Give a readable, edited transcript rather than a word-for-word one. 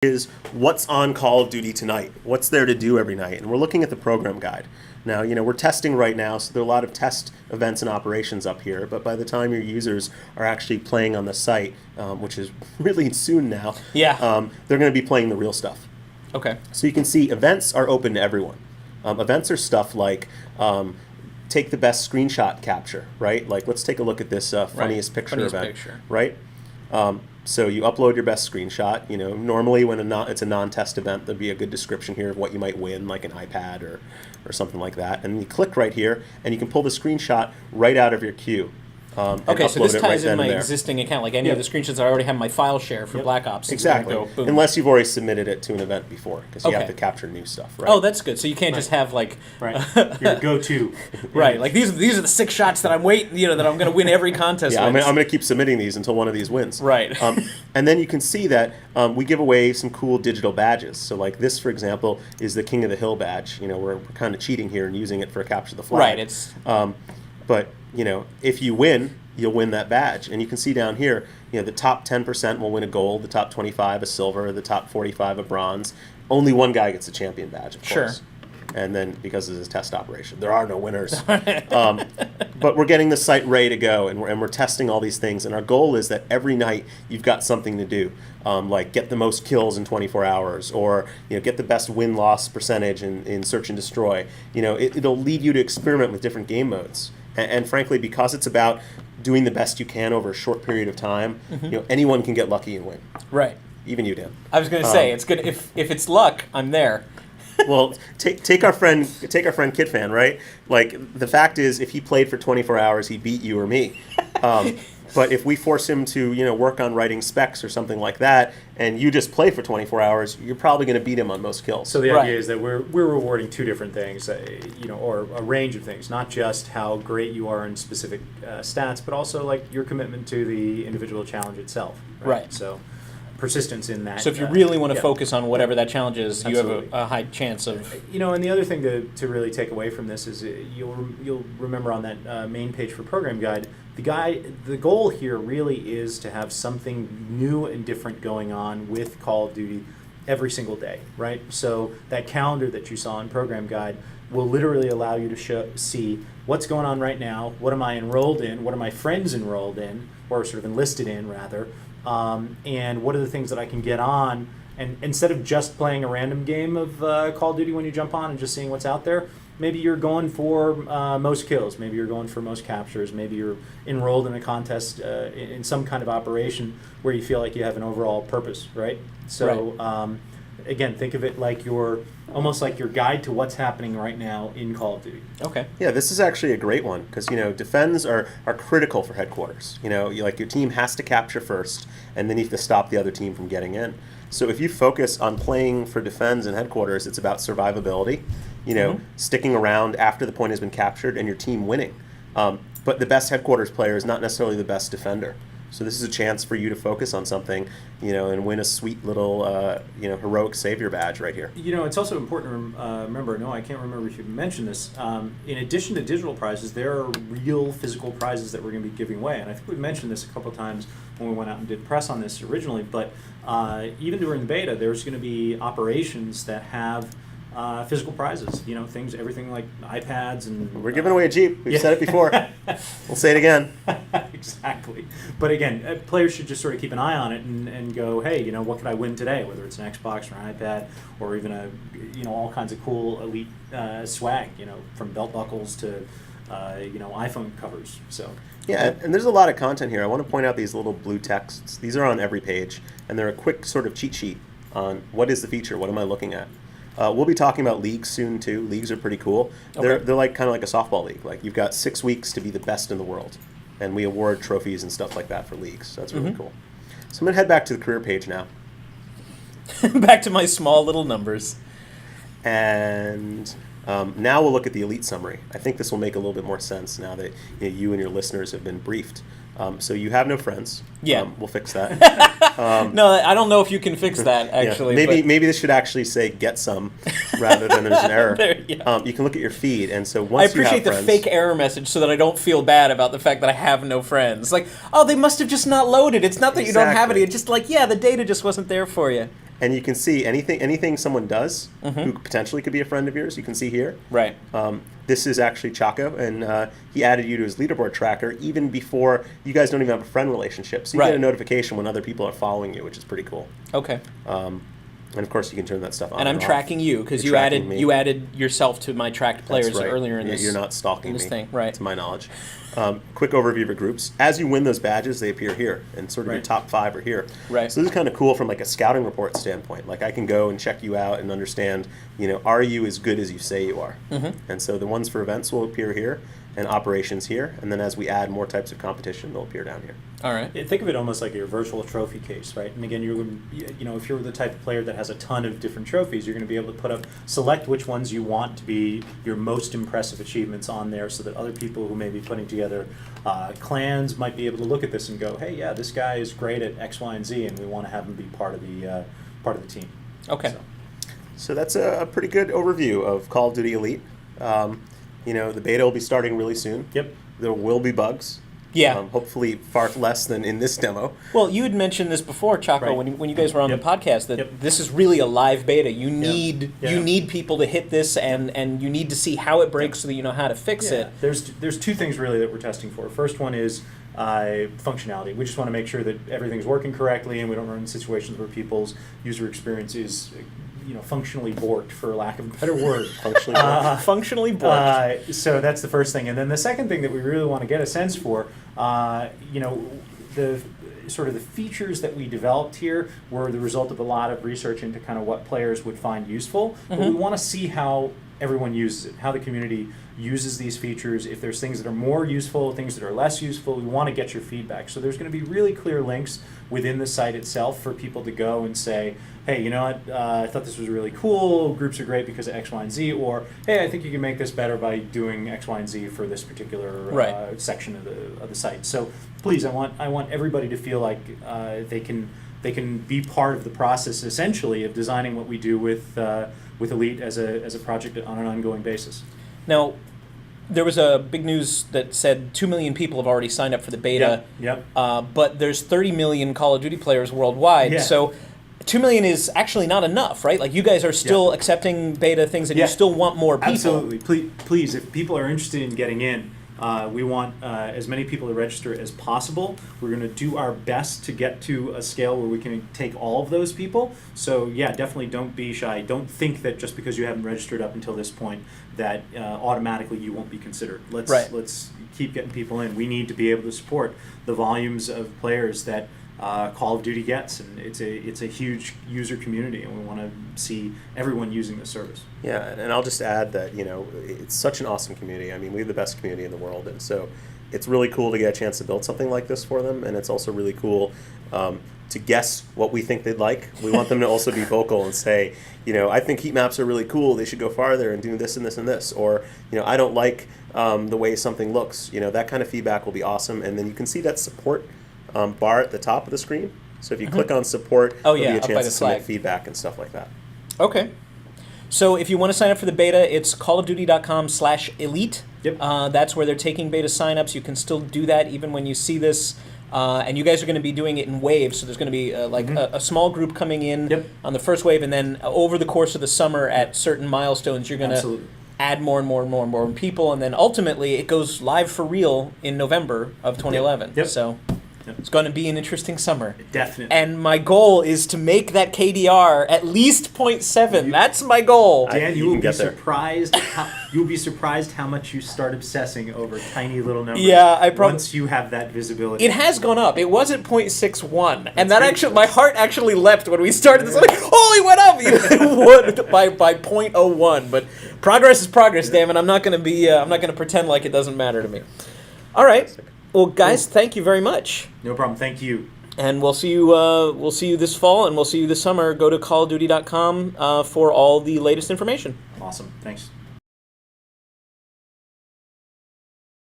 is what's on Call of Duty tonight? What's there to do every night? And we're looking at the program guide. Now, we're testing right now, so there are a lot of test events and operations up here, but by the time your users are actually playing on the site, which is really soon now, they're going to be playing the real stuff. Okay. So you can see events are open to everyone. Events are stuff like take the best screenshot capture, right? Like, let's take a look at this funniest picture event, right? So you upload your best screenshot. Normally when it's a non-test event, there'd be a good description here of what you might win, like an iPad or something like that. And you click right here, and you can pull the screenshot right out of your queue. Okay, so this ties in my existing account, like any of the screenshots I already have my file share for Black Ops. Exactly. Unless you've already submitted it to an event before, because you have to capture new stuff, right? Oh, that's good. So you can't just have your go-to. Right. Like these are the 6 shots that I'm waiting, that I'm going to win every contest. I'm going to keep submitting these until one of these wins. Right. And then you can see that we give away some cool digital badges. So like this, for example, is the King of the Hill badge. We're kind of cheating here and using it for Capture the Flag. Right. It's. But if you win, you'll win that badge. And you can see down here, the top 10% will win a gold, the top 25 a silver, the top 45 a bronze. Only one guy gets a champion badge, of course. And then because this is a test operation, there are no winners. But we're getting the site ready to go, and we're testing all these things. And our goal is that every night you've got something to do, like get the most kills in 24 hours, or get the best win-loss percentage in Search and Destroy. It'll lead you to experiment with different game modes. And frankly, because it's about doing the best you can over a short period of time, anyone can get lucky and win. Right. Even you, Dan. I was going to say it's good if it's luck, I'm there. Well, take our friend Kid Fan, right? Like, the fact is, if he played for 24 hours, he beat you or me. But if we force him to, work on writing specs or something like that, and you just play for 24 hours, you're probably going to beat him on most kills. So the idea is that we're rewarding two different things, or a range of things, not just how great you are in specific stats, but also like your commitment to the individual challenge itself. Right. So persistence in that. So if you really want to focus on whatever that challenge is, you have a high chance of. And the other thing to really take away from this is you'll remember on that main page for program guide. The goal here really is to have something new and different going on with Call of Duty every single day, right? So that calendar that you saw in Program Guide will literally allow you to see what's going on right now, what am I enrolled in, what are my friends enrolled in, or sort of enlisted in, rather, and what are the things that I can get on. And instead of just playing a random game of Call of Duty when you jump on and just seeing what's out there, maybe you're going for most kills. Maybe you're going for most captures. Maybe you're enrolled in a contest in some kind of operation where you feel like you have an overall purpose, right? So, again, think of it like almost like your guide to what's happening right now in Call of Duty. Okay. Yeah, this is actually a great one because, defends are critical for headquarters. Your team has to capture first, and then you have to stop the other team from getting in. So if you focus on playing for defense and headquarters, it's about survivability, sticking around after the point has been captured and your team winning. But the best headquarters player is not necessarily the best defender. So this is a chance for you to focus on something, and win a sweet little, heroic savior badge right here. It's also important to remember, no, I can't remember if you mentioned this, in addition to digital prizes, there are real physical prizes that we're going to be giving away. And I think we mentioned this a couple of times when we went out and did press on this originally, but even during the beta, there's going to be operations that have physical prizes, everything like iPads and... We're giving away a Jeep. We've said it before. We'll say it again. Exactly. But again, players should just sort of keep an eye on it and go, hey, what could I win today? Whether it's an Xbox or an iPad or even all kinds of cool elite swag, from belt buckles to, iPhone covers. So... Yeah, and there's a lot of content here. I want to point out these little blue texts. These are on every page, and they're a quick sort of cheat sheet on what is the feature, what am I looking at. We'll be talking about leagues soon too. Leagues are pretty cool. They're like kind of like a softball league. Like you've got 6 weeks to be the best in the world, and we award trophies and stuff like that for leagues. So that's really cool. So I'm gonna head back to the career page now. Back to my small little numbers. And now we'll look at the elite summary. I think this will make a little bit more sense now that you and your listeners have been briefed. So you have no friends. Yeah. We'll fix that. No, I don't know if you can fix that, actually. Yeah. Maybe this should actually say get some rather than there's an error. You can look at your feed, and so once you have friends... I appreciate the fake error message so that I don't feel bad about the fact that I have no friends. Like, oh, they must have just not loaded. It's not that you don't have any. It's just like, the data just wasn't there for you. And you can see anything someone does who potentially could be a friend of yours, you can see here. Right. This is actually Chacko, and he added you to his leaderboard tracker even before you guys don't even have a friend relationship. So you get a notification when other people are following you, which is pretty cool. Okay. And of course, you can turn that stuff on. And I'm tracking you because you added yourself to my tracked players earlier in this. You're not stalking this me, thing, right? To my knowledge. Quick overview of your groups. As you win those badges, they appear here, and sort of your top 5 are here. Right. So this is kind of cool from like a scouting report standpoint. Like I can go and check you out and understand, are you as good as you say you are? And so the ones for events will appear here, and operations here, and then as we add more types of competition, they'll appear down here. All right. Think of it almost like your virtual trophy case, right? And again, if you're the type of player that has a ton of different trophies, you're going to be able to select which ones you want to be your most impressive achievements on there, so that other people who may be putting together clans might be able to look at this and go, hey, yeah, this guy is great at X, Y, and Z, and we want to have him be part of the team. Okay. So that's a pretty good overview of Call of Duty Elite. The beta will be starting really soon. Yep. There will be bugs. Yeah. Hopefully far less than in this demo. Well, you had mentioned this before, Chacko, when you guys were on the podcast, that this is really a live beta. You need people to hit this, and you need to see how it breaks so that you know how to fix it. There's 2 things really that we're testing for. First one is functionality. We just want to make sure that everything's working correctly, and we don't run into situations where people's user experience is functionally borked, for lack of a better word. Functionally borked. So that's the first thing. And then the second thing that we really want to get a sense for, the sort of the features that we developed here were the result of a lot of research into kind of what players would find useful. But we want to see how everyone uses it, how the community uses these features. If there's things that are more useful, things that are less useful, we want to get your feedback. So there's going to be really clear links within the site itself for people to go and say, hey, you know what, I thought this was really cool, groups are great because of X, Y, and Z, or hey, I think you can make this better by doing X, Y, and Z for this particular section of the site. So please, I want everybody to feel like they can be part of the process, essentially, of designing what we do with Elite as a project on an ongoing basis. Now, there was a big news that said 2 million people have already signed up for the beta. Yep. But there's 30 million Call of Duty players worldwide. Yeah. So 2 million is actually not enough, right? Like, you guys are still accepting beta things, and you still want more people. Absolutely. Please, if people are interested in getting in, we want as many people to register as possible. We're going to do our best to get to a scale where we can take all of those people. So yeah, definitely don't be shy. Don't think that just because you haven't registered up until this point that automatically you won't be considered. Let's keep getting people in. We need to be able to support the volumes of players that Call of Duty gets, and it's a huge user community, and we want to see everyone using the service. Yeah, and I'll just add that it's such an awesome community. I mean, we have the best community in the world, and so it's really cool to get a chance to build something like this for them, and it's also really cool to guess what we think they'd like. We want them to also be vocal and say, I think heat maps are really cool. They should go farther and do this and this and this, or I don't like the way something looks. That kind of feedback will be awesome, and then you can see that support bar at the top of the screen. So if you click on support, there'll be a chance to submit feedback and stuff like that. Okay. So if you want to sign up for the beta, it's callofduty.com/elite. Yep. That's where they're taking beta signups. You can still do that even when you see this. And you guys are going to be doing it in waves. So there's going to be a small group coming in on the first wave, and then over the course of the summer at certain milestones, you're going to add more and more and more and more people, and then ultimately it goes live for real in November of 2011. Yep. So it's going to be an interesting summer. Definitely. And my goal is to make that KDR at least 0.7. That's my goal. Dan, you will be surprised. You'll be surprised how much you start obsessing over tiny little numbers. Yeah, once you have that visibility. It has gone up. It was at 0.61, and that actually, my heart actually leapt when we started this. I'm like, oh, it went up by 0.01. But progress is progress, damn it. I'm not going to pretend like it doesn't matter to me. All right. Well, guys, thank you very much. No problem. Thank you. And we'll see you. We'll see you this fall, and we'll see you this summer. Go to callofduty.com for all the latest information. Awesome. Thanks.